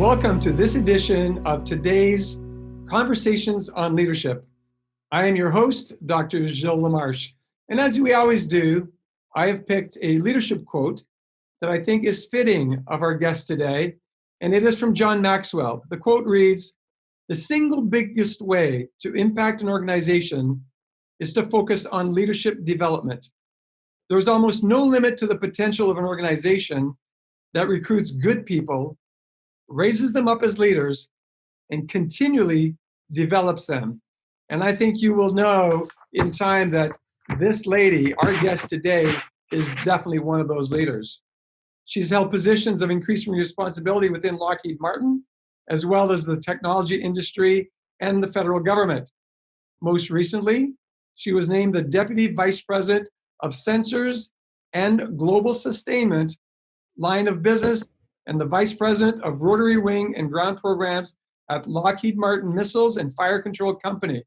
Welcome to this edition of today's Conversations on Leadership. I am your host, Dr. Gilles LaMarche. And as we always do, I have picked a leadership quote that I think is fitting of our guest today, and it is from John Maxwell. The quote reads, "The single biggest way to impact an organization is to focus on leadership development. There is almost no limit to the potential of an organization that recruits good people, raises them up as leaders, and continually develops them." And I think you will know in time that this lady, our guest today, is definitely one of those leaders. She's held positions of increasing responsibility within Lockheed Martin, as well as the technology industry and the federal government. Most recently, she was named the Deputy Vice President of Sensors and Global Sustainment line of business and the Vice President of Rotary Wing and Ground Programs at Lockheed Martin Missiles and Fire Control Company.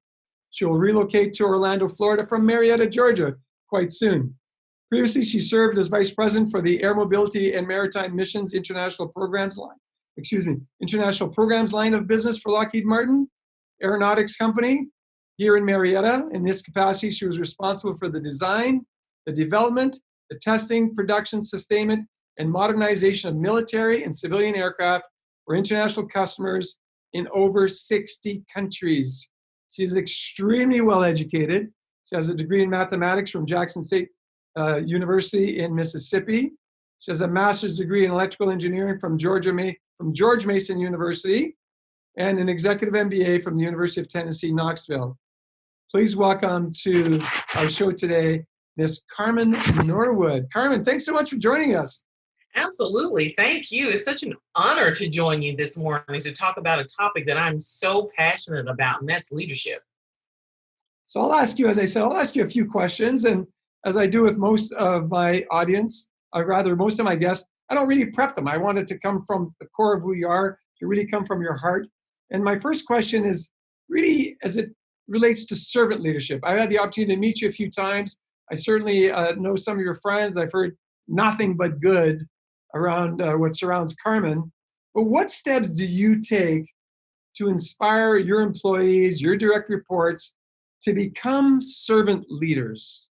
She will relocate to Orlando, Florida from Marietta, Georgia quite soon. Previously, she served as Vice President for the Air Mobility and Maritime Missions International Programs line of business for Lockheed Martin Aeronautics Company here in Marietta. In this capacity, she was responsible for the design, the development, the testing, production, sustainment, and modernization of military and civilian aircraft for international customers in over 60 countries. She's extremely well educated. She has a degree in mathematics from Jackson State University in Mississippi. She has a master's degree in electrical engineering from George Mason University and an executive MBA from the University of Tennessee, Knoxville. Please welcome to our show today, Miss Karmyn Norwood. Karmyn, thanks so much for joining us. Absolutely. Thank you. It's such an honor to join you this morning to talk about a topic that I'm so passionate about, and that's leadership. So I'll ask you, as I said, I'll ask you a few questions. And as I do with most of my audience, or rather most of my guests, I don't really prep them. I want it to come from the core of who you are, to really come from your heart. And my first question is really as it relates to servant leadership. I've had the opportunity to meet you a few times. I certainly know some of your friends. I've heard nothing but good around what surrounds Karmyn. But what steps do you take to inspire your employees, your direct reports, to become servant leaders?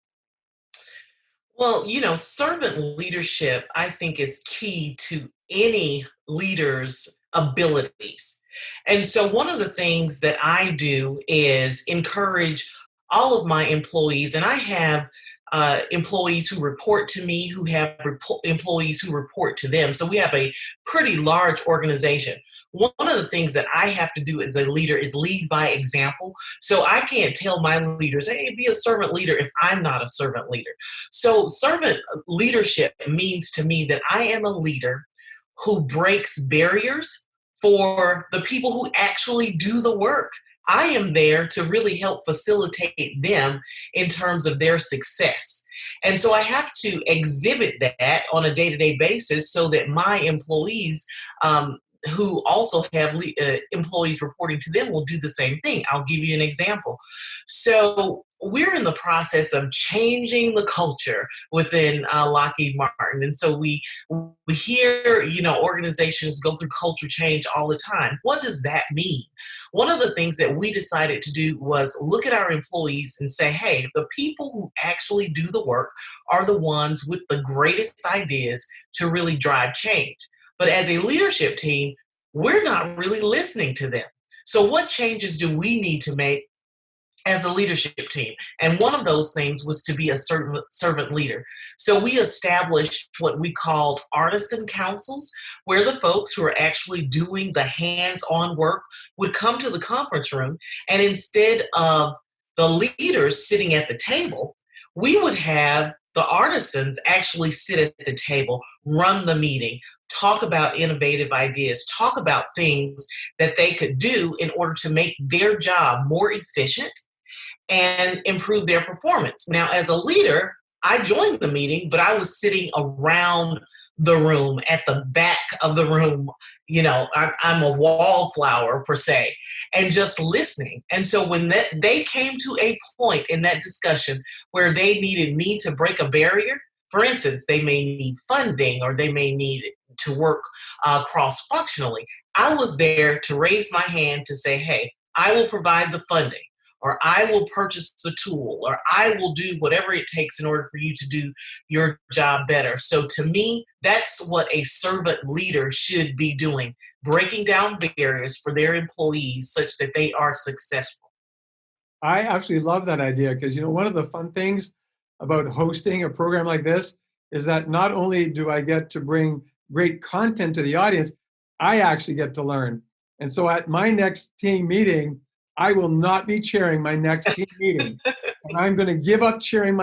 Well, servant leadership, I think, is key to any leader's abilities. And so one of the things that I do is encourage all of my employees, and I have employees who report to me, who have employees who report to them. So we have a pretty large organization. One of the things that I have to do as a leader is lead by example. So I can't tell my leaders, hey, be a servant leader if I'm not a servant leader. So servant leadership means to me that I am a leader who breaks barriers for the people who actually do the work. I am there to really help facilitate them in terms of their success. And so I have to exhibit that on a day-to-day basis so that my employees who also have employees reporting to them will do the same thing. I'll give you an example. So we're in the process of changing the culture within Lockheed Martin. And so we hear, organizations go through culture change all the time. What does that mean? One of the things that we decided to do was look at our employees and say, hey, the people who actually do the work are the ones with the greatest ideas to really drive change. But as a leadership team, we're not really listening to them. So what changes do we need to make as a leadership team? And one of those things was to be a servant leader. So we established what we called artisan councils, where the folks who are actually doing the hands-on work would come to the conference room, and instead of the leaders sitting at the table, we would have the artisans actually sit at the table, run the meeting, talk about innovative ideas, talk about things that they could do in order to make their job more efficient and improve their performance. Now, as a leader, I joined the meeting, but I was sitting around the room, at the back of the room. I'm a wallflower per se, and just listening. And so when they came to a point in that discussion where they needed me to break a barrier, for instance, they may need funding or they may need to work cross-functionally, I was there to raise my hand to say, hey, I will provide the funding, or I will purchase the tool, or I will do whatever it takes in order for you to do your job better. So to me, that's what a servant leader should be doing, breaking down barriers for their employees such that they are successful. I absolutely love that idea because, one of the fun things about hosting a program like this is that not only do I get to bring great content to the audience, I actually get to learn. And so at my next team meeting, I will not be chairing my next team meeting. And I'm going to give up chairing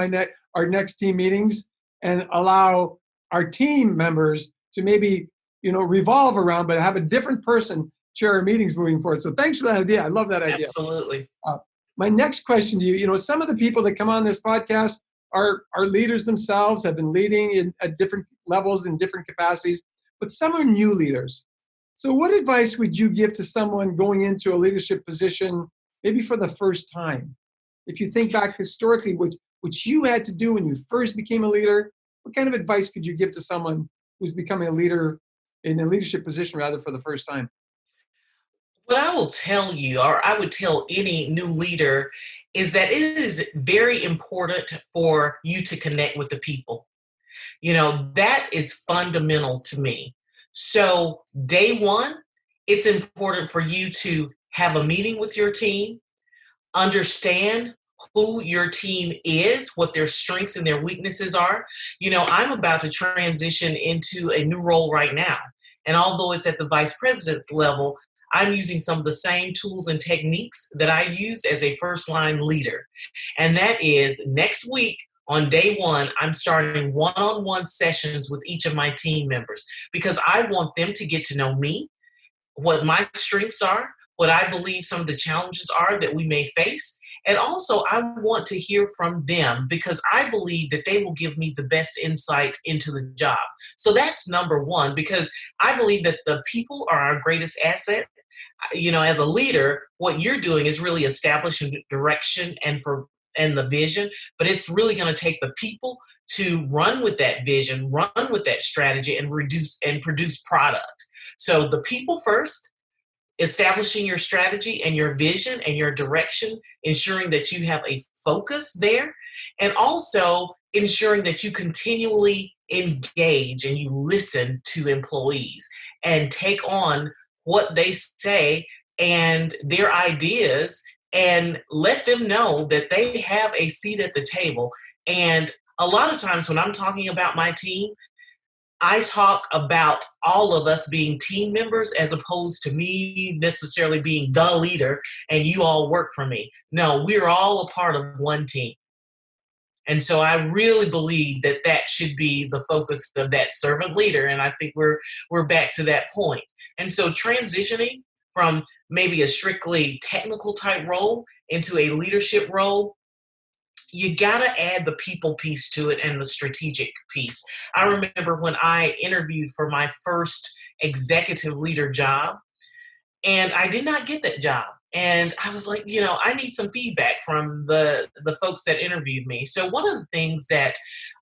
our next team meetings and allow our team members to maybe, revolve around, but have a different person chair our meetings moving forward. So thanks for that idea. I love that idea. Absolutely. My next question to you, some of the people that come on this podcast are leaders themselves, have been leading at different levels in different capacities, but some are new leaders. So what advice would you give to someone going into a leadership position, maybe for the first time? If you think back historically, which you had to do when you first became a leader, what kind of advice could you give to someone who's becoming a leader in a leadership position rather for the first time? What I will tell you, or I would tell any new leader, is that it is very important for you to connect with the people. That is fundamental to me. So, day one, it's important for you to have a meeting with your team, understand who your team is, what their strengths and their weaknesses are. I'm about to transition into a new role right now. And although it's at the vice president's level, I'm using some of the same tools and techniques that I used as a first line leader. And that is next week on day one, I'm starting one-on-one sessions with each of my team members because I want them to get to know me, what my strengths are, what I believe some of the challenges are that we may face. And also, I want to hear from them because I believe that they will give me the best insight into the job. So that's number one, because I believe that the people are our greatest asset. As a leader, what you're doing is really establishing direction and the vision, but it's really going to take the people to run with that vision, run with that strategy, and produce product. So the people first, establishing your strategy and your vision and your direction, ensuring that you have a focus there, and also ensuring that you continually engage and you listen to employees and take on what they say and their ideas and let them know that they have a seat at the table. And a lot of times when I'm talking about my team, I talk about all of us being team members as opposed to me necessarily being the leader and you all work for me. No, we're all a part of one team. And so I really believe that that should be the focus of that servant leader. And I think we're back to that point. And so transitioning from maybe a strictly technical type role into a leadership role, you got to add the people piece to it and the strategic piece. I remember when I interviewed for my first executive leader job, and I did not get that job. And I was like, I need some feedback from the folks that interviewed me. So one of the things that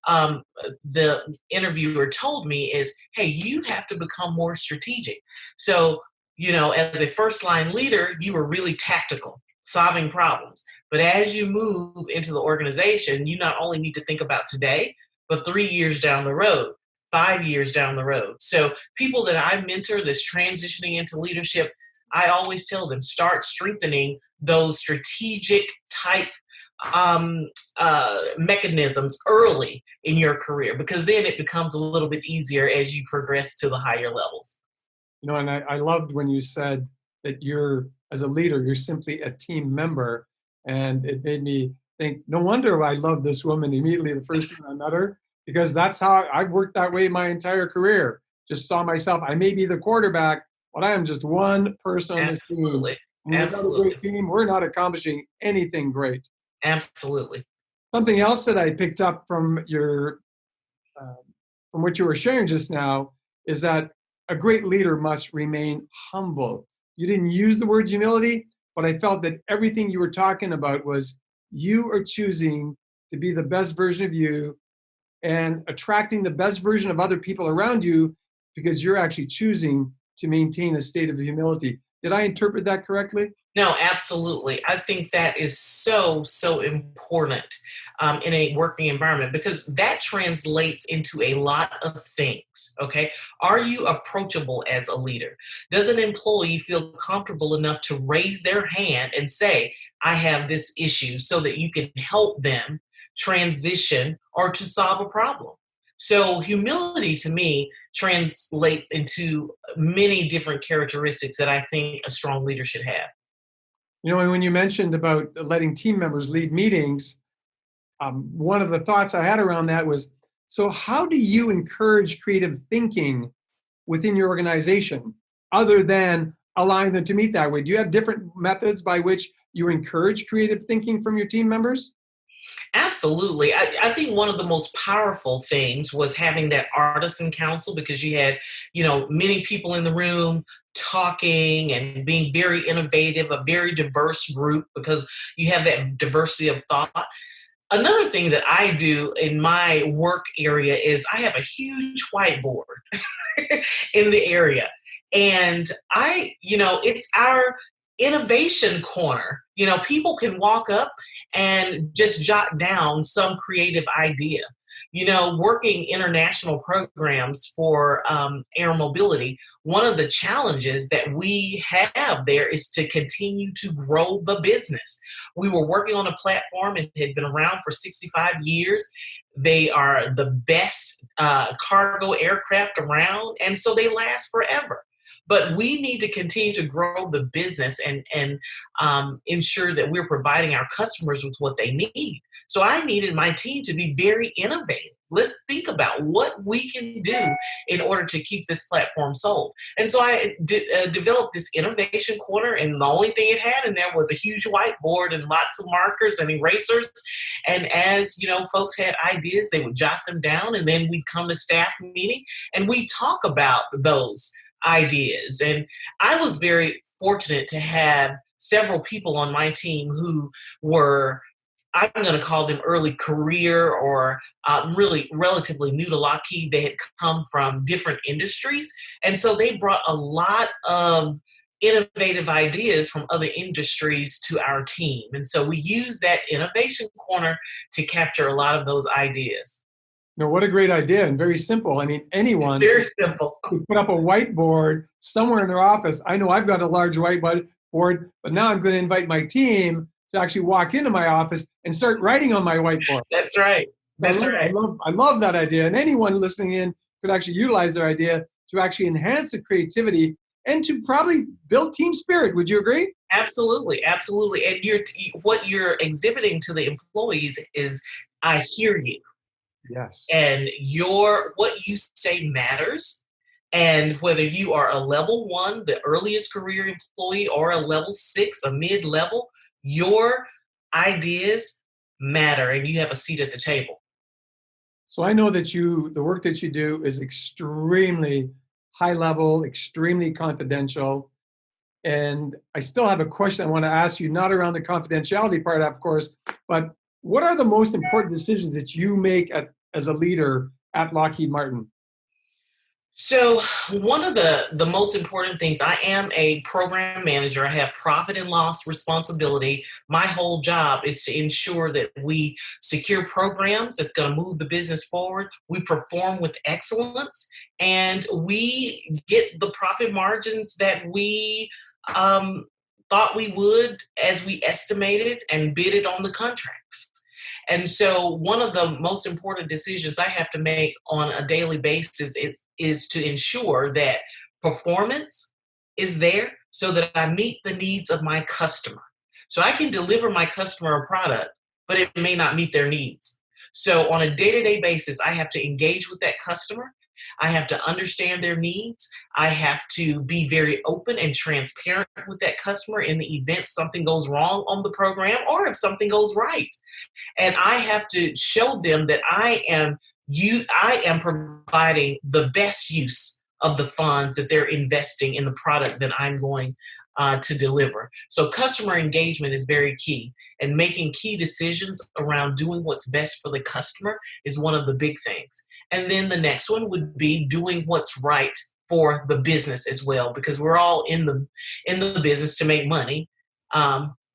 the interviewer told me is, hey, you have to become more strategic. So, as a first line leader, you were really tactical, solving problems. But as you move into the organization, you not only need to think about today, but 3 years down the road, 5 years down the road. So people that I mentor that's transitioning into leadership, I always tell them, start strengthening those strategic type mechanisms early in your career, because then it becomes a little bit easier as you progress to the higher levels. And I loved when you said that as a leader, you're simply a team member. And it made me think, no wonder I loved this woman immediately the first time I met her, because that's how I've worked that way my entire career. Just saw myself, I may be the quarterback, but I am just one person on this team. And without a great team, we're not accomplishing anything great. Absolutely. Something else that I picked up from from what you were sharing just now is that a great leader must remain humble. You didn't use the word humility, but I felt that everything you were talking about was you are choosing to be the best version of you and attracting the best version of other people around you because you're actually choosing to maintain a state of humility. Did I interpret that correctly? No, absolutely. I think that is so, so important in a working environment because that translates into a lot of things. Okay. Are you approachable as a leader? Does an employee feel comfortable enough to raise their hand and say, I have this issue so that you can help them transition or to solve a problem? So, humility to me translates into many different characteristics that I think a strong leader should have. You know, and when you mentioned about letting team members lead meetings, one of the thoughts I had around that was, so how do you encourage creative thinking within your organization other than allowing them to meet that way? Do you have different methods by which you encourage creative thinking from your team members? Absolutely. I think one of the most powerful things was having that artisan council because you had, many people in the room talking and being very innovative, a very diverse group because you have that diversity of thought. Another thing that I do in my work area is I have a huge whiteboard in the area. And it's our innovation corner. People can walk up and just jot down some creative idea. Working international programs for air mobility, one of the challenges that we have there is to continue to grow the business. We were working on a platform and had been around for 65 years. They are the best cargo aircraft around, and so they last forever. But we need to continue to grow the business and ensure that we're providing our customers with what they need. So I needed my team to be very innovative. Let's think about what we can do in order to keep this platform sold. And so I developed this innovation corner, and the only thing it had in there was a huge whiteboard and lots of markers and erasers. And as folks had ideas, they would jot them down, and then we'd come to staff meeting and we talk about those ideas. And I was very fortunate to have several people on my team who were, I'm going to call them early career or really relatively new to Lockheed. They had come from different industries. And so they brought a lot of innovative ideas from other industries to our team. And so we used that innovation corner to capture a lot of those ideas. No, what a great idea, and very simple. I mean, anyone Very simple. could put up a whiteboard somewhere in their office. I know I've got a large whiteboard, but now I'm going to invite my team to actually walk into my office and start writing on my whiteboard. That's right. That's right. I love that idea. And anyone listening in could actually utilize their idea to actually enhance the creativity and to probably build team spirit. Would you agree? Absolutely. Absolutely. And what you're exhibiting to the employees is, I hear you. Yes. And what you say matters. And whether you are a level 1, the earliest career employee, or a level 6, a mid-level, your ideas matter and you have a seat at the table. So I know that the work that you do is extremely high level, extremely confidential. And I still have a question I want to ask you, not around the confidentiality part, of course, but what are the most important decisions that you make as a leader at Lockheed Martin? So one of the most important things, I am a program manager. I have profit and loss responsibility. My whole job is to ensure that we secure programs that's going to move the business forward. We perform with excellence, and we get the profit margins that we thought we would as we estimated and bidded on the contracts. And so one of the most important decisions I have to make on a daily basis is to ensure that performance is there so that I meet the needs of my customer. So I can deliver my customer a product, but it may not meet their needs. So on a day-to-day basis, I have to engage with that customer. I have to understand their needs. I have to be very open and transparent with that customer in the event something goes wrong on the program or if something goes right. And I have to show them that I am providing the best use of the funds that they're investing in the product that I'm going to deliver. So customer engagement is very key, and making key decisions around doing what's best for the customer is one of the big things. And then the next one would be doing what's right for the business as well, because we're all in the business to make money.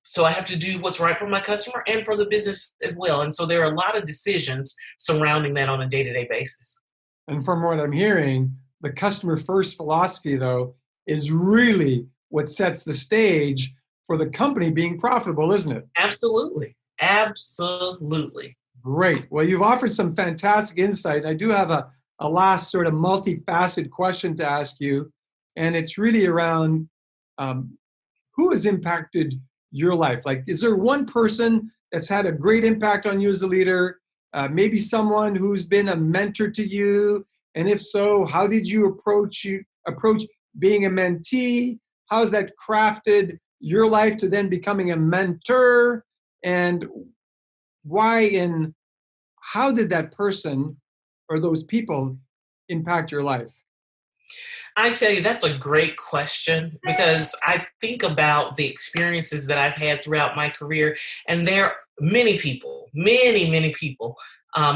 So I have to do what's right for my customer and for the business as well. And so there are a lot of decisions surrounding that on a day-to-day basis. And from what I'm hearing, the customer first philosophy, though, is really what sets the stage for the company being profitable, isn't it? Absolutely. Absolutely. Great. Well, you've offered some fantastic insight. I do have a last sort of multifaceted question to ask you, and it's really around who has impacted your life? Like, is there one person that's had a great impact on you as a leader? Maybe someone who's been a mentor to you? And if so, how did you approach being a mentee? How's that crafted your life to then becoming a mentor? And why and how did that person or those people impact your life? I tell you, that's a great question, because I think about the experiences that I've had throughout my career, and there are many people, many people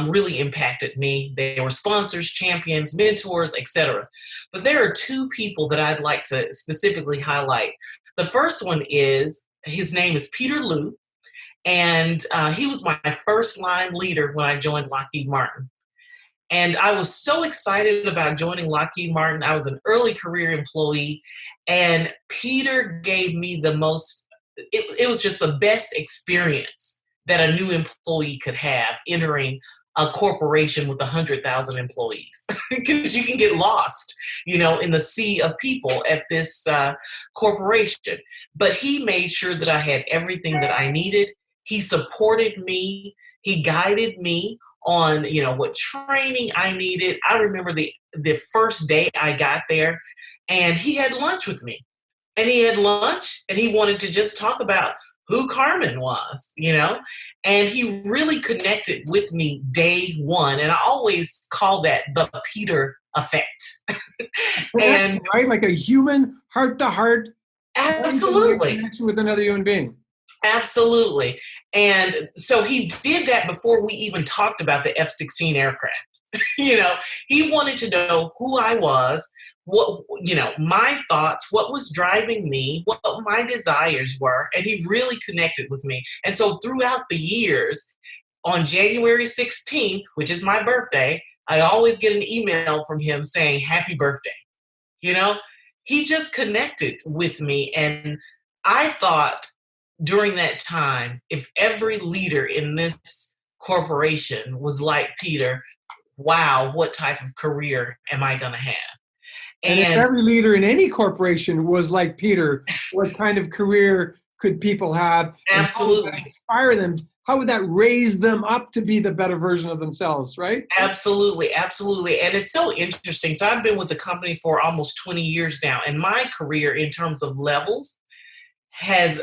really impacted me. They were sponsors, champions, mentors, etc. But there are two people that I'd like to specifically highlight. The first one is, his name is Peter Liu, and he was my first line leader when I joined Lockheed Martin. And I was so excited about joining Lockheed Martin. I was an early career employee, and Peter gave me it was just the best experience that a new employee could have entering a corporation with 100,000 employees, because you can get lost, in the sea of people at this corporation. But he made sure that I had everything that I needed. He supported me. He guided me on, what training I needed. I remember the first day I got there, and he had lunch with me. And he had lunch, and he wanted to just talk about who Karmyn was, and he really connected with me day one. And I always call that the Peter effect. And right, like a human heart to heart, absolutely connection with another human being. Absolutely. And so he did that before we even talked about the F-16 aircraft. He wanted to know who I was, what, my thoughts, what was driving me, what my desires were, and he really connected with me. And so throughout the years, on January 16th, which is my birthday, I always get an email from him saying, "Happy birthday." He just connected with me. And I thought, during that time, if every leader in this corporation was like Peter, wow, what type of career am I going to have? And if every leader in any corporation was like Peter, what kind of career could people have? Absolutely. And how would that inspire them? How would that raise them up to be the better version of themselves, right? Absolutely, absolutely. And it's so interesting. So I've been with the company for almost 20 years now, and my career in terms of levels has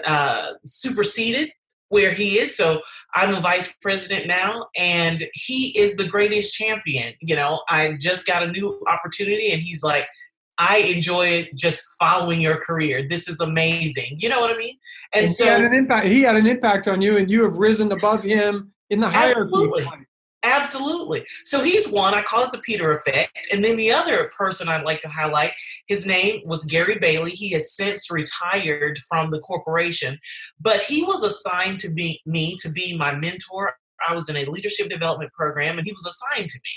superseded where he is. So I'm a vice president now, and he is the greatest champion. I just got a new opportunity, and he's like, "I enjoy just following your career. This is amazing." You know what I mean? And so he had an impact on you, and you have risen above him in the hierarchy. Absolutely. Absolutely. So he's one. I call it the Peter effect. And then the other person I'd like to highlight, his name was Gary Bailey. He has since retired from the corporation, but he was assigned to me to be my mentor. I was in a leadership development program, and he was assigned to me.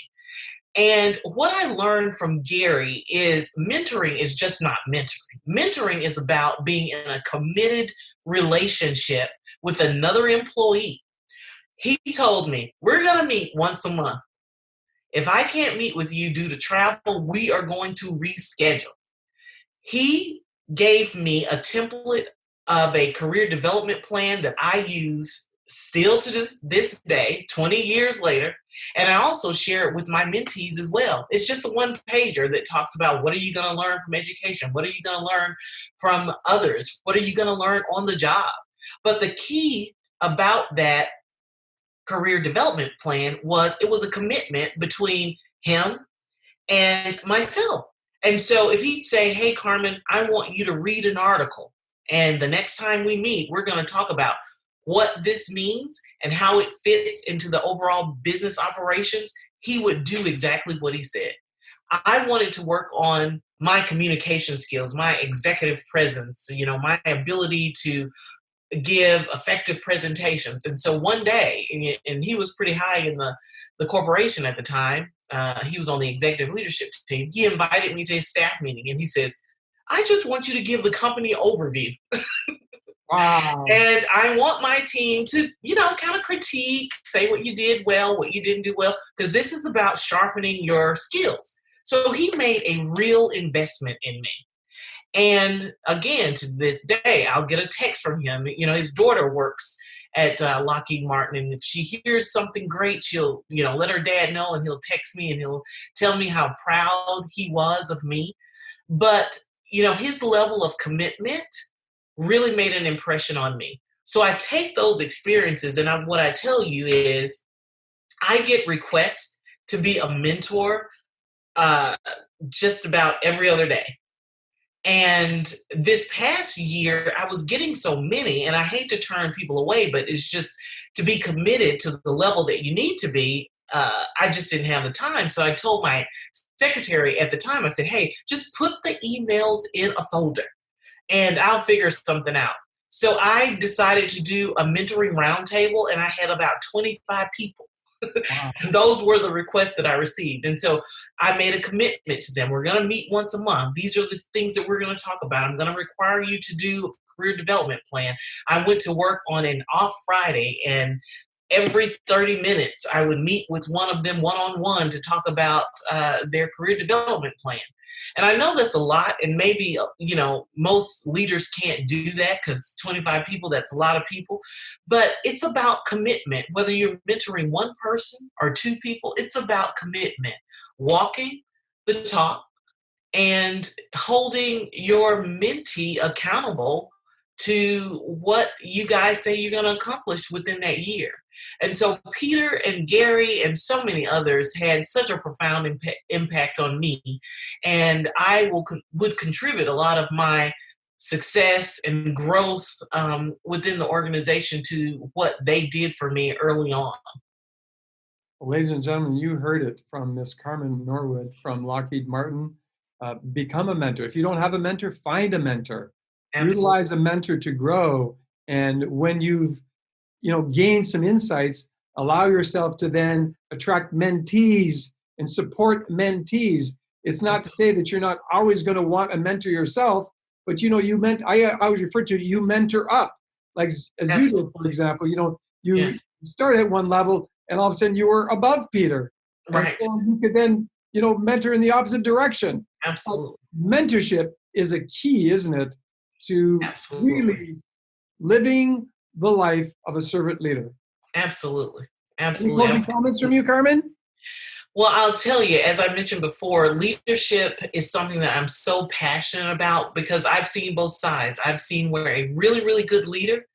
And what I learned from Gary is mentoring is just not mentoring. Mentoring is about being in a committed relationship with another employee. He told me, "We're going to meet once a month. If I can't meet with you due to travel, we are going to reschedule." He gave me a template of a career development plan that I use still to this day, 20 years later. And I also share it with my mentees as well. It's just a one-pager that talks about, what are you going to learn from education? What are you going to learn from others? What are you going to learn on the job? But the key about that career development plan was it was a commitment between him and myself. And so if he'd say, "Hey, Karmyn, I want you to read an article, and the next time we meet, we're going to talk about what this means and how it fits into the overall business operations," he would do exactly what he said. I wanted to work on my communication skills, my executive presence, my ability to give effective presentations. And so one day, and he was pretty high in the corporation at the time, he was on the executive leadership team. He invited me to his staff meeting and he says, I just want you to give the company overview. Wow. And I want my team to, kind of critique, say what you did well, what you didn't do well, because this is about sharpening your skills. So he made a real investment in me. And again, to this day, I'll get a text from him. His daughter works at Lockheed Martin, and if she hears something great, she'll, let her dad know, and he'll text me and he'll tell me how proud he was of me. But, his level of commitment really made an impression on me. So I take those experiences, and what I tell you is I get requests to be a mentor just about every other day. And this past year, I was getting so many, and I hate to turn people away, but it's just to be committed to the level that you need to be. I just didn't have the time. So I told my secretary at the time, I said, hey, just put the emails in a folder and I'll figure something out. So I decided to do a mentoring roundtable, and I had about 25 people. Wow. Those were the requests that I received. And so I made a commitment to them. We're going to meet once a month. These are the things that we're going to talk about. I'm going to require you to do a career development plan. I went to work on an off Friday, and every 30 minutes I would meet with one of them one-on-one to talk about their career development plan. And I know that's a lot, and maybe, most leaders can't do that because 25 people, that's a lot of people. But it's about commitment. Whether you're mentoring one person or two people, it's about commitment. Walking the talk and holding your mentee accountable to what you guys say you're going to accomplish within that year. And so Peter and Gary and so many others had such a profound impact on me. And I would contribute a lot of my success and growth within the organization to what they did for me early on. Well, ladies and gentlemen, you heard it from Miss Karmyn Norwood from Lockheed Martin. Become a mentor. If you don't have a mentor, find a mentor. Absolutely. Utilize a mentor to grow. And when you've gained some insights, allow yourself to then attract mentees and support mentees. It's not to say that you're not always going to want a mentor yourself, but I always refer to you mentor up, like as Absolutely. you did, for example. You start at one level, and all of a sudden you were above Peter. Right. And so you could then mentor in the opposite direction. Absolutely. Mentorship is a key, isn't it, to Absolutely. really living the life of a servant leader. Absolutely. Any Absolutely. closing comments from you, Karmyn? Well, I'll tell you, as I mentioned before, leadership is something that I'm so passionate about because I've seen both sides. I've seen where a really, really good leader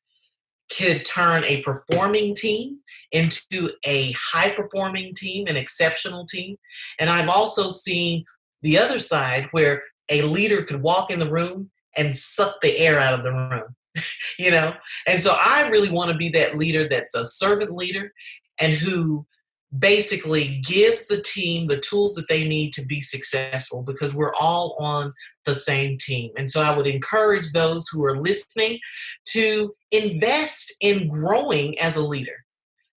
could turn a performing team into a high-performing team, an exceptional team. And I've also seen the other side where a leader could walk in the room and suck the air out of the room. And so I really want to be that leader that's a servant leader and who basically gives the team the tools that they need to be successful because we're all on the same team. And so I would encourage those who are listening to invest in growing as a leader,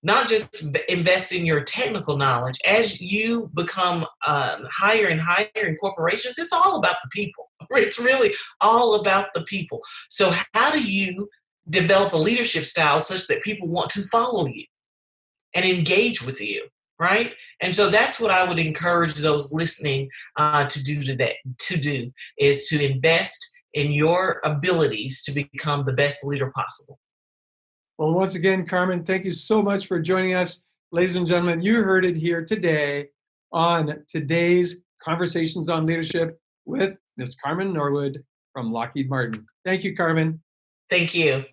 not just invest in your technical knowledge. As you become higher and higher in corporations, it's all about the people. It's really all about the people. So how do you develop a leadership style such that people want to follow you and engage with you, right? And so that's what I would encourage those listening to do is to invest in your abilities to become the best leader possible. Well, once again, Karmyn, thank you so much for joining us. Ladies and gentlemen, you heard it here today on today's Conversations on Leadership with Ms. Karmyn Norwood from Lockheed Martin. Thank you, Karmyn. Thank you.